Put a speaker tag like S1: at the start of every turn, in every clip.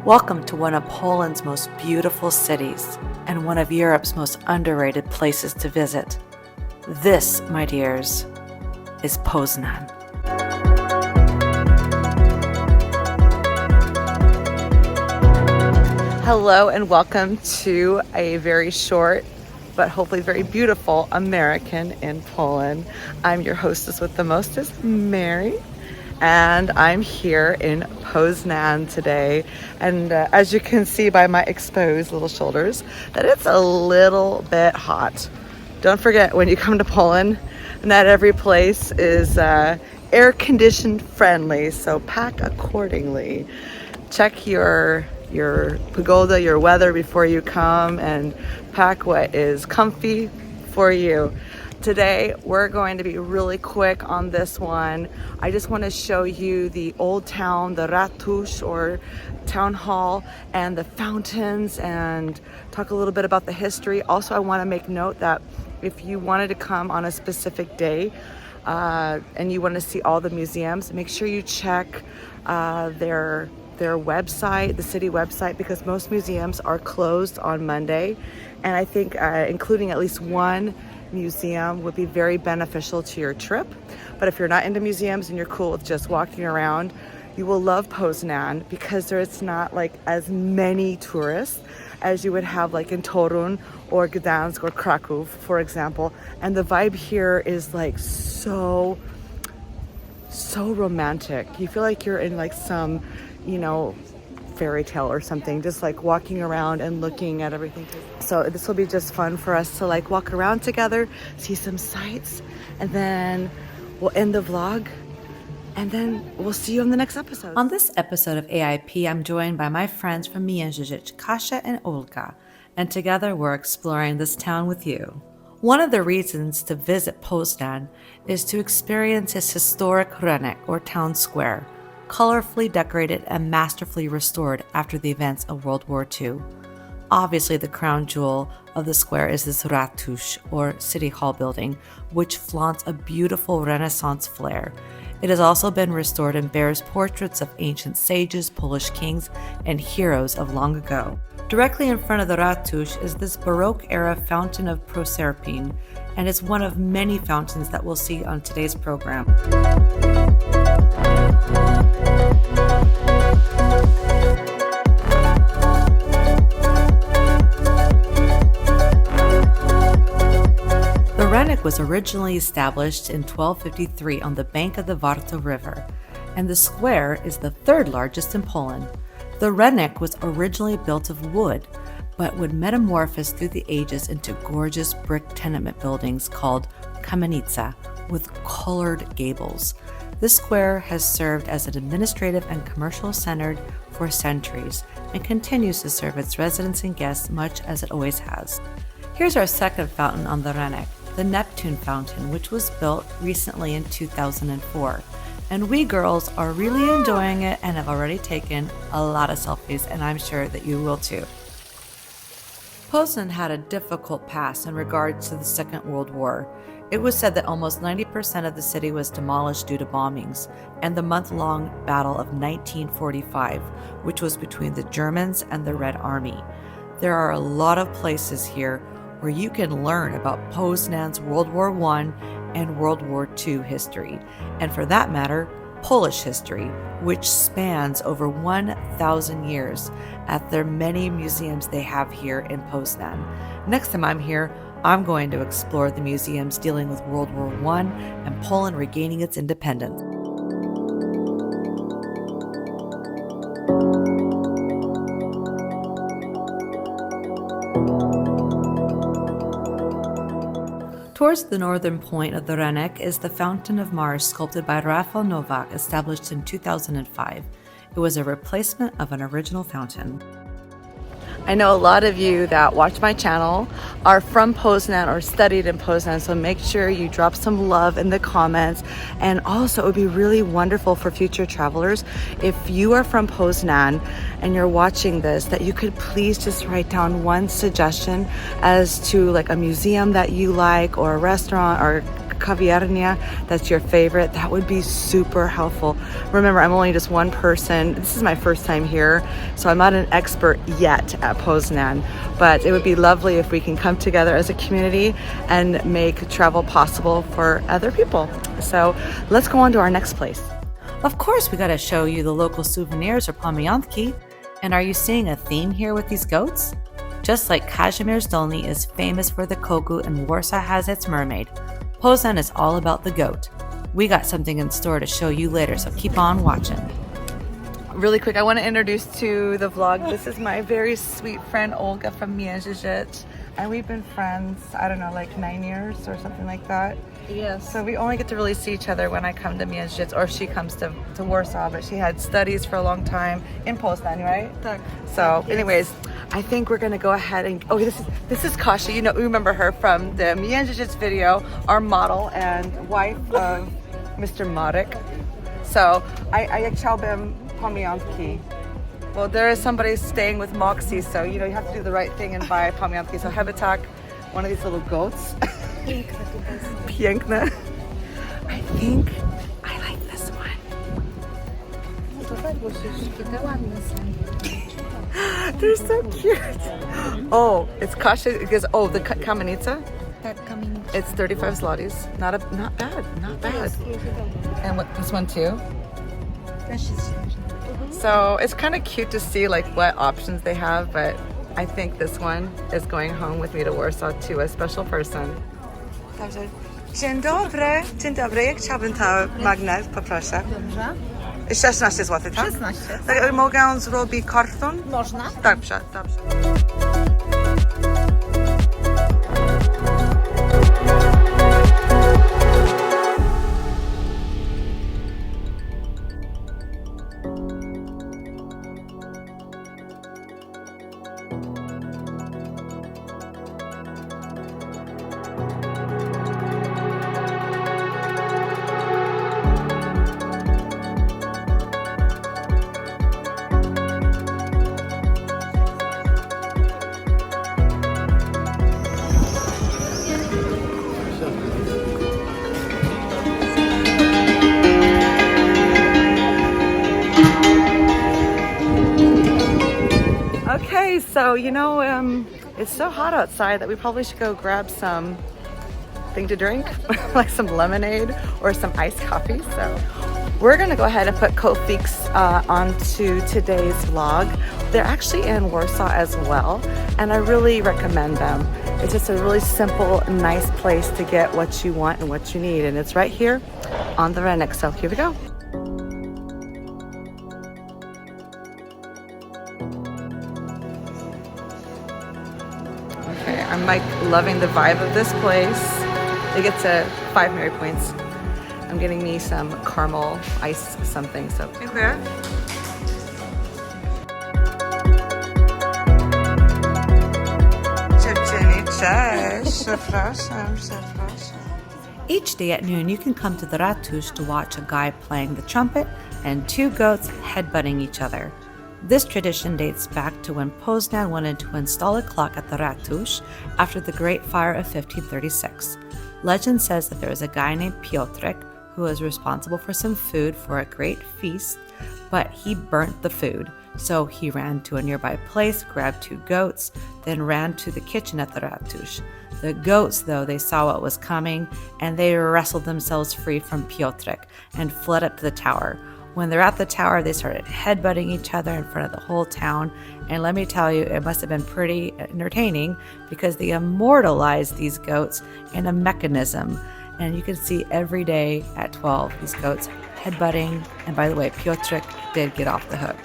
S1: Welcome to one of Poland's most beautiful cities and one of Europe's most underrated places to visit. This, my dears, is Poznan. Hello and welcome to a very short but hopefully very beautiful American in Poland. I'm your hostess with the mostest, Mary, and I'm here in Poznan today. And as you can see by my exposed little shoulders, that it's a little bit hot. Don't forget when you come to Poland, not every place is air conditioned friendly, so pack accordingly. Check your pagoda, your weather before you come, and pack what is comfy for you. Today we're going to be really quick on this one. I just want to show you the old town, the Ratusz or town hall, and the fountains, and talk a little bit about the history. Also, I want to make note that if you wanted to come on a specific day and you want to see all the museums, make sure you check their website, the city website, because most museums are closed on Monday, and I think including at least one museum would be very beneficial to your trip. But if you're not into museums and you're cool with just walking around, you will love Poznan because there's not like as many tourists as you would have like in Torun or Gdansk or Kraków, for example. And the vibe here is like so romantic. You feel like you're in like some, fairy tale or something, just like walking around and looking at everything. So this will be just fun for us to like walk around together, see some sights, and then we'll end the vlog, and then we'll see you on the next episode. On this episode of AIP, I'm joined by my friends from Międzyrzec, Kasia and Olga, and together we're exploring this town with you. One of the reasons to visit Poznan is to experience its historic rynek, or town square, colorfully decorated and masterfully restored after the events of World War II. Obviously, the crown jewel of the square is this Ratusz, or City Hall building, which flaunts a beautiful Renaissance flair. It has also been restored and bears portraits of ancient sages, Polish kings, and heroes of long ago. Directly in front of the Ratusz is this Baroque-era fountain of Proserpine, and it's one of many fountains that we'll see on today's program. The rynek was originally established in 1253 on the bank of the Warta River, and the square is the third largest in Poland. The rynek was originally built of wood, but would metamorphose through the ages into gorgeous brick tenement buildings called kamienica with colored gables. This square has served as an administrative and commercial center for centuries and continues to serve its residents and guests much as it always has. Here's our second fountain on the rynek, the Neptune Fountain, which was built recently in 2004. And we girls are really enjoying it and have already taken a lot of selfies, and I'm sure that you will too. Poznan had a difficult past in regards to the Second World War. It was said that almost 90% of the city was demolished due to bombings, and the month-long Battle of 1945, which was between the Germans and the Red Army. There are a lot of places here where you can learn about Poznan's World War I and World War II history, and for that matter, Polish history, which spans over 1,000 years at their many museums they have here in Poznan. Next time I'm here, I'm going to explore the museums dealing with World War I and Poland regaining its independence. Towards the northern point of the rynek is the Fountain of Mars, sculpted by Rafał Nowak, established in 2005. It was a replacement of an original fountain. I know a lot of you that watch my channel are from Poznan or studied in Poznan, so make sure you drop some love in the comments. And also, it would be really wonderful for future travelers if you are from Poznan and you're watching this, that you could please just write down one suggestion as to like a museum that you like, or a restaurant, or kaviarnia that's your favorite. That would be super helpful. Remember, I'm only just one person. This is my first time here, so I'm not an expert yet at Poznan, but it would be lovely if we can come together as a community and make travel possible for other people. So let's go on to our next place. Of course, we got to show you the local souvenirs, or pamiątki. And are you seeing a theme here with these goats? Just like Kazimierz Dolny is famous for the kogut and Warsaw has its mermaid, Poznan is all about the goat. We got something in store to show you later, so keep on watching. Really quick, I want to introduce to the vlog. This is my very sweet friend Olga from Międzyrzec, and we've been friends, I don't know, like 9 years or something like that.
S2: Yes.
S1: So we only get to really see each other when I come to Międzyrzec, or she comes to Warsaw, but she had studies for a long time in Poznan, right?
S2: Tak.
S1: So anyways, I think we're gonna go ahead and, oh, this is Kasia. You know, remember her from the Międzyrzec video, our model and wife of Mr. Marek. So I chciałbym pamiątki. Well, there is somebody staying with Moxie, so you know you have to do the right thing and buy pamiątki. So Headbutting, one of these little goats. Piękne. I think I like this one. They're so cute. Oh, it's Kasia because the kamienica. It's 35 zlotys. Not bad. And what, this one too? So it's kind of cute to see like what options they have, but I think this one is going home with me to Warsaw to a special person. Dobrze. Dzień dobry. Dzień dobry. Jak chciałbym ta magnes, poproszę.
S2: Dobrze.
S1: 16 zł, tak?
S2: 16.
S1: Tak, mogę zrobić karton?
S2: Można.
S1: Dobrze, dobrze. Okay, so you know, it's so hot outside that we probably should go grab something to drink, like some lemonade or some iced coffee. So we're gonna go ahead and put Kofiks onto today's vlog. They're actually in Warsaw as well, and I really recommend them. It's just a really simple, nice place to get what you want and what you need, and it's right here on the Rynek. So here we go. Okay, I'm like loving the vibe of this place. It gets 5 Mary points. I'm getting me some caramel ice something. So there. Each day at noon, you can come to the Ratusz to watch a guy playing the trumpet and 2 goats headbutting each other. This tradition dates back to when Poznan wanted to install a clock at the Ratusz after the Great Fire of 1536. Legend says that there was a guy named Piotrek who was responsible for some food for a great feast, but he burnt the food. So he ran to a nearby place, grabbed 2 goats, then ran to the kitchen at the Ratusz. The goats, though, they saw what was coming, and they wrestled themselves free from Piotrek and fled up to the tower. When they're at the tower, they started headbutting each other in front of the whole town. And let me tell you, it must have been pretty entertaining because they immortalized these goats in a mechanism. And you can see every day at 12, these goats headbutting. And by the way, Piotrek did get off the hook.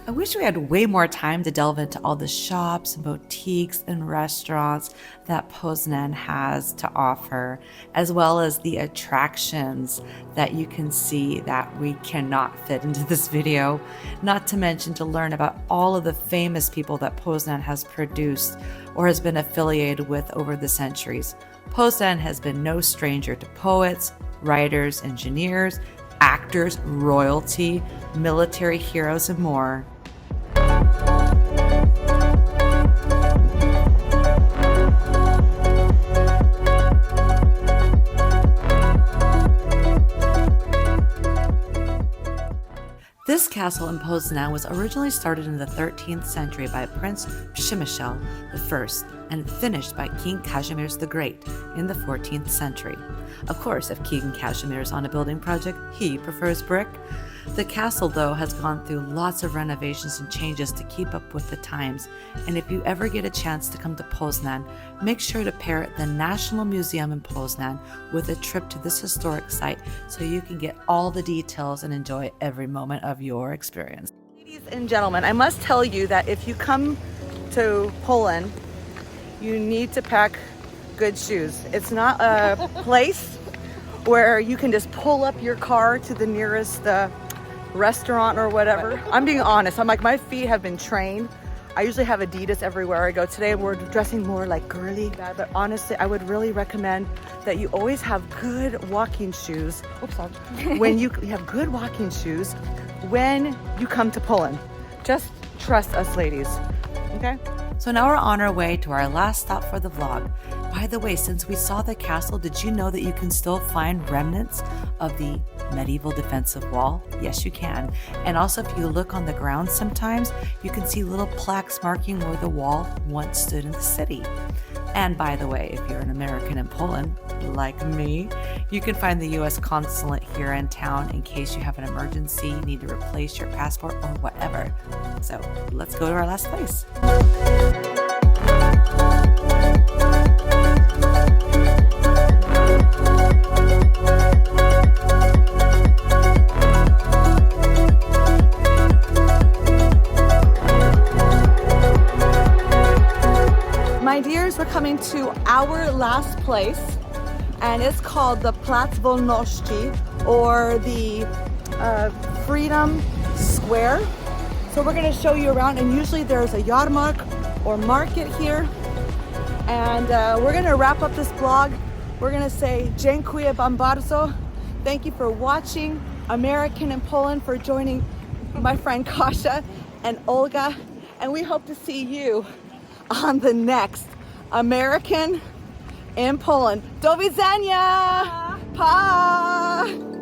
S1: I wish we had way more time to delve into all the shops, boutiques, and restaurants that Poznan has to offer, as well as the attractions that you can see that we cannot fit into this video, not to mention to learn about all of the famous people that Poznan has produced or has been affiliated with over the centuries. Poznan has been no stranger to poets, writers, engineers, actors, royalty, military heroes, and more. This castle in Poznan was originally started in the 13th century by Prince Przemysl I and finished by King Kazimierz the Great in the 14th century. Of course, if King Kazimierz is on a building project, he prefers brick. The castle, though, has gone through lots of renovations and changes to keep up with the times, and if you ever get a chance to come to Poznan, make sure to pair the National Museum in Poznan with a trip to this historic site so you can get all the details and enjoy every moment of your experience. Ladies and gentlemen, I must tell you that if you come to Poland, you need to pack good shoes. It's not a place where you can just pull up your car to the nearest restaurant or whatever. I'm being honest. I'm like, my feet have been trained. I usually have Adidas everywhere I go. Today we're dressing more like girly, but honestly, I would really recommend that you always have good walking shoes. Oops, when you have good walking shoes when you come to Poland. Just trust us, ladies. Okay? So now we're on our way to our last stop for the vlog. By the way, since we saw the castle, did you know that you can still find remnants of the medieval defensive wall? Yes, you can. And also, if you look on the ground sometimes, you can see little plaques marking where the wall once stood in the city. And by the way, if you're an American in Poland, like me, you can find the U.S. consulate here in town in case you have an emergency, need to replace your passport or whatever. So let's go to our last place. My dears, we're coming to our last place, and it's called the Plac Wolności, or the Freedom Square. So we're going to show you around, and usually there's a yarmark or market here. And we're going to wrap up this vlog. We're going to say dziękuję wam bardzo. Thank you for watching American in Poland, for joining my friend Kasia and Olga, and we hope to see you on the next American in Poland. Do widzenia! Pa!